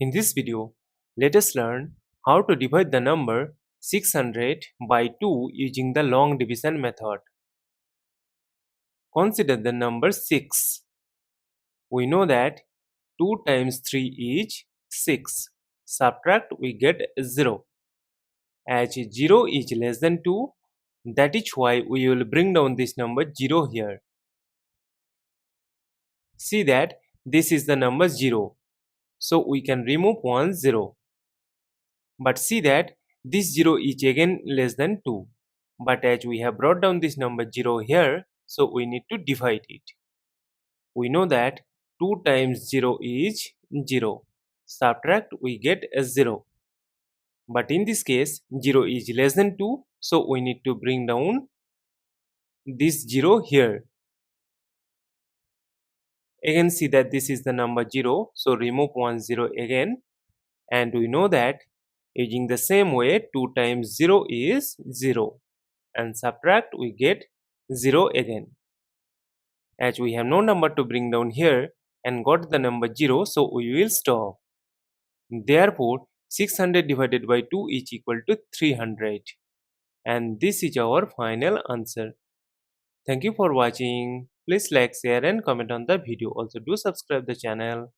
In this video, let us learn how to divide the number 600 by 2 using the long division method. Consider the number 6. We know that 2 times 3 is 6. Subtract, we get 0. As 0 is less than 2, that is why we will bring down this number 0 here. See that this is the number 0. So we can remove 1 0. But see that this 0 is again less than 2. But as we have brought down this number 0 here, so we need to divide it. We know that 2 times 0 is 0. Subtract, we get a 0. But in this case, 0 is less than 2, so we need to bring down this 0 here. Again, see that this is the number 0, so remove 1 0 again. And we know that using the same way, 2 times 0 is 0. And subtract, we get 0 again. As we have no number to bring down here and got the number 0, so we will stop. Therefore, 600 divided by 2 is equal to 300. And this is our final answer. Thank you for watching. Please like, share and comment on the video. Also do subscribe the channel.